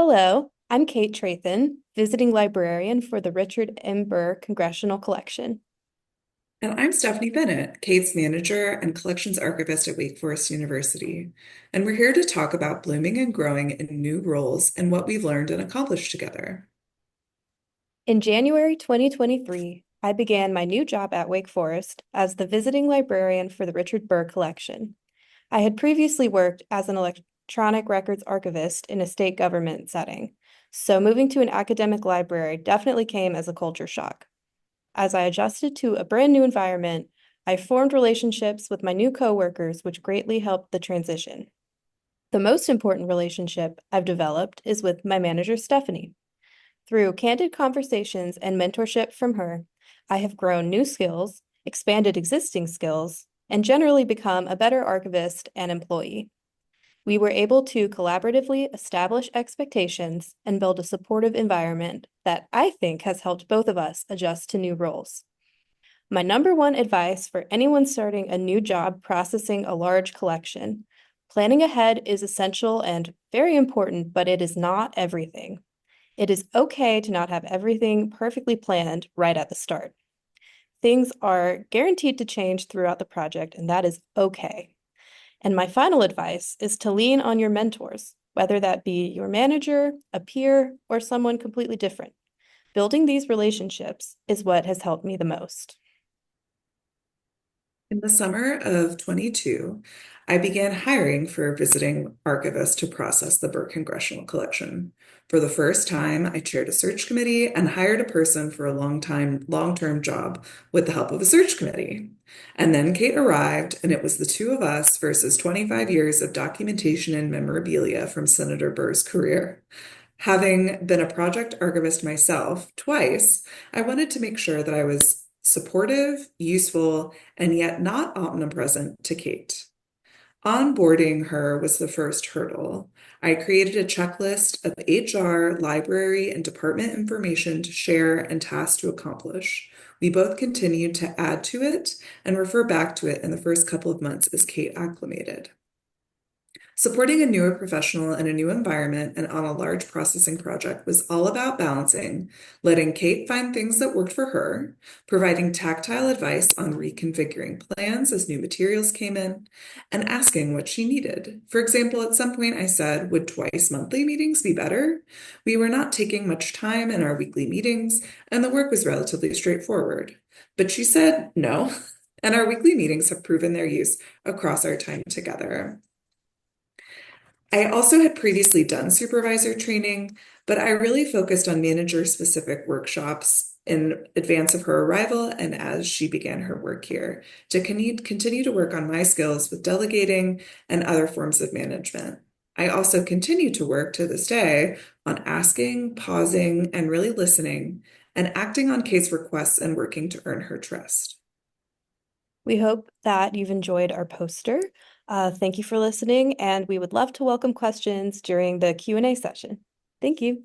Hello, I'm Kate Trathen, visiting librarian for the Richard M. Burr Congressional Collection. And I'm Stephanie Bennett, Kate's manager and collections archivist at Wake Forest University. And we're here to talk about blooming and growing in new roles and what we've learned and accomplished together. In January 2023, I began my new job at Wake Forest as the visiting librarian for the Richard Burr Collection. I had previously worked as an electronic records archivist in a state government setting, so moving to an academic library definitely came as a culture shock. As I adjusted to a brand new environment, I formed relationships with my new coworkers, which greatly helped the transition. The most important relationship I've developed is with my manager, Stephanie. Through candid conversations and mentorship from her, I have grown new skills, expanded existing skills, and generally become a better archivist and employee. We were able to collaboratively establish expectations and build a supportive environment that I think has helped both of us adjust to new roles. My number one advice for anyone starting a new job processing a large collection: planning ahead is essential and very important, but it is not everything. It is okay to not have everything perfectly planned right at the start. Things are guaranteed to change throughout the project, and that is okay. And my final advice is to lean on your mentors, whether that be your manager, a peer, or someone completely different. Building these relationships is what has helped me the most. In the summer of 22, I began hiring for a visiting archivist to process the Burr Congressional Collection. For the first time, I chaired a search committee and hired a person for a long-term job with the help of a search committee. And then Kate arrived, and it was the two of us versus 25 years of documentation and memorabilia from Senator Burr's career. Having been a project archivist myself twice, I wanted to make sure that I was supportive, useful, and yet not omnipresent to Kate. Onboarding her was the first hurdle. I created a checklist of HR, library, and department information to share and tasks to accomplish. We both continued to add to it and refer back to it in the first couple of months as Kate acclimated. Supporting a newer professional in a new environment and on a large processing project was all about balancing, letting Kate find things that worked for her, providing tactile advice on reconfiguring plans as new materials came in, and asking what she needed. For example, at some point I said, would twice monthly meetings be better? We were not taking much time in our weekly meetings, and the work was relatively straightforward. But she said no, and our weekly meetings have proven their use across our time together. I also had previously done supervisor training, but I really focused on manager-specific workshops in advance of her arrival and as she began her work here to continue to work on my skills with delegating and other forms of management. I also continue to work to this day on asking, pausing, and really listening, and acting on Kate's requests and working to earn her trust. We hope that you've enjoyed our poster. Thank you for listening, and we would love to welcome questions during the Q&A session. Thank you.